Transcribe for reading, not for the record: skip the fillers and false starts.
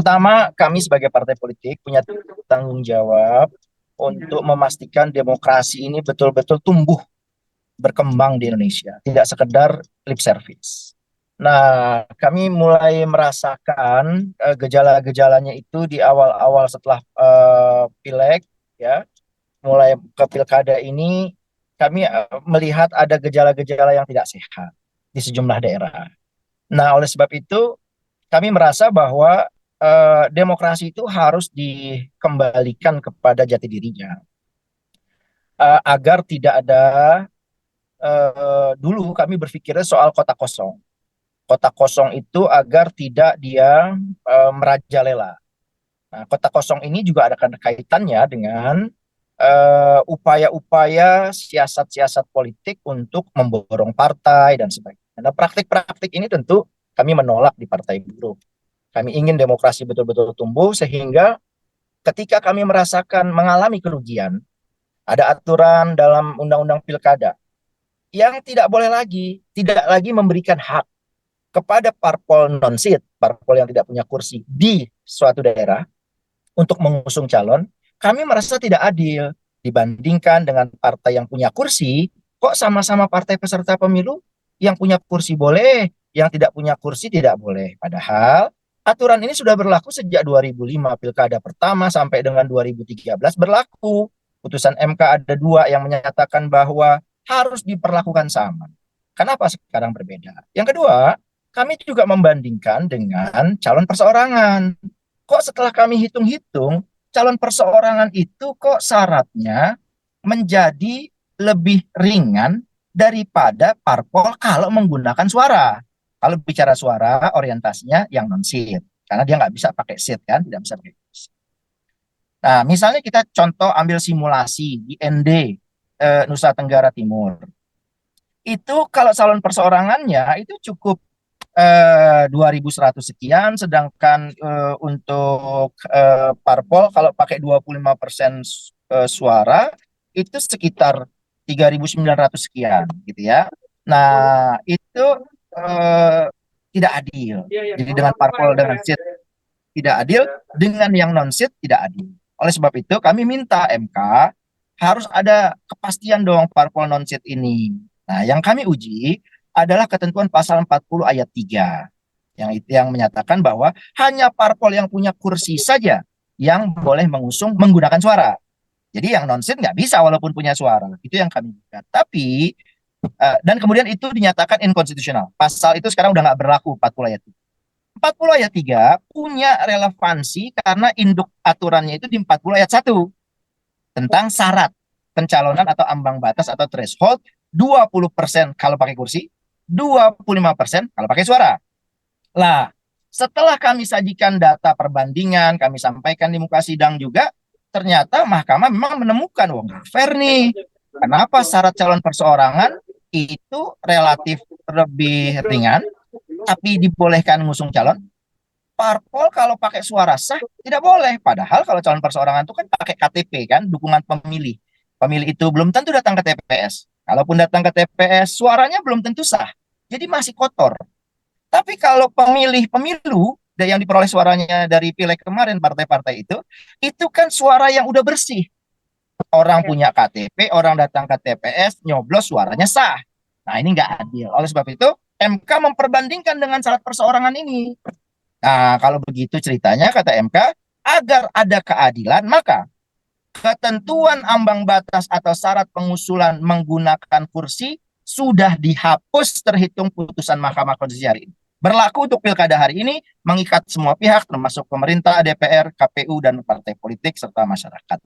Pertama, kami sebagai partai politik punya tanggung jawab untuk memastikan demokrasi ini betul-betul tumbuh berkembang di Indonesia, tidak sekedar lip service. Nah, kami mulai merasakan gejala-gejalanya itu di awal-awal setelah pileg, ya, mulai ke pilkada ini, kami melihat ada gejala-gejala yang tidak sehat di sejumlah daerah. Nah, oleh sebab itu, kami merasa bahwa demokrasi itu harus dikembalikan kepada jati dirinya, agar tidak ada dulu kami berpikirnya soal kota kosong. Kota kosong itu agar tidak dia merajalela. Nah, kota kosong ini juga ada kaitannya dengan upaya-upaya siasat-siasat politik untuk memborong partai dan sebagainya. Nah, praktik-praktik ini tentu kami menolak di Partai Buruh. Kami ingin demokrasi betul-betul tumbuh sehingga ketika kami merasakan mengalami kerugian, ada aturan dalam undang-undang pilkada yang tidak lagi memberikan hak kepada parpol non-seat, parpol yang tidak punya kursi di suatu daerah untuk mengusung calon, kami merasa tidak adil dibandingkan dengan partai yang punya kursi, kok sama-sama partai peserta pemilu, yang punya kursi boleh, yang tidak punya kursi tidak boleh. Padahal aturan ini sudah berlaku sejak 2005 pilkada pertama sampai dengan 2013 berlaku. Putusan MK ada dua yang menyatakan bahwa harus diperlakukan sama. Kenapa sekarang berbeda? Yang kedua, kami juga membandingkan dengan calon perseorangan. Kok setelah kami hitung-hitung, calon perseorangan itu kok syaratnya menjadi lebih ringan daripada parpol kalau menggunakan suara. Kalau bicara suara, orientasinya yang non-seat. Karena dia nggak bisa pakai seat kan, tidak bisa pakai kursi. Nah, misalnya kita contoh ambil simulasi di ND Nusa Tenggara Timur. Itu kalau calon perseorangannya itu cukup 2.100 sekian, sedangkan untuk parpol kalau pakai 25% suara itu sekitar 3.900 sekian gitu ya. Nah, itu eh, tidak adil. Jadi dengan parpol dengan seat tidak adil, dengan yang non seat tidak adil. Oleh sebab itu kami minta MK harus ada kepastian dong parpol non seat ini. Nah, yang kami uji adalah ketentuan pasal 40 ayat 3 yang itu yang menyatakan bahwa hanya parpol yang punya kursi saja yang boleh mengusung menggunakan suara. Jadi yang non seat nggak bisa walaupun punya suara. Itu yang kami buat. Tapi dan kemudian itu dinyatakan inkonstitusional. Pasal itu sekarang udah nggak berlaku 40 ayat 3. 40 ayat 3 punya relevansi karena induk aturannya itu di 40 ayat 1 tentang syarat pencalonan atau ambang batas atau threshold 20% kalau pakai kursi, 25% kalau pakai suara. Lah, setelah kami sajikan data perbandingan, kami sampaikan di muka sidang juga, ternyata mahkamah memang menemukan, wong fair nih. Kenapa syarat calon perseorangan itu relatif lebih ringan, tapi dibolehkan ngusung calon? Parpol kalau pakai suara sah tidak boleh. Padahal kalau calon perseorangan itu kan pakai KTP kan, dukungan pemilih. Pemilih itu belum tentu datang ke TPS. Kalaupun datang ke TPS, suaranya belum tentu sah. Jadi masih kotor. Tapi kalau pemilih pemilu yang diperoleh suaranya dari pileg kemarin partai-partai itu kan suara yang udah bersih. Orang punya KTP, orang datang ke TPS, nyoblos suaranya sah. Nah ini nggak adil. Oleh sebab itu MK memperbandingkan dengan syarat perseorangan ini. Nah kalau begitu ceritanya kata MK, agar ada keadilan maka ketentuan ambang batas atau syarat pengusulan menggunakan kursi sudah dihapus terhitung putusan Mahkamah Konstitusi hari ini. Berlaku untuk pilkada hari ini, mengikat semua pihak termasuk pemerintah, DPR, KPU, dan partai politik serta masyarakat.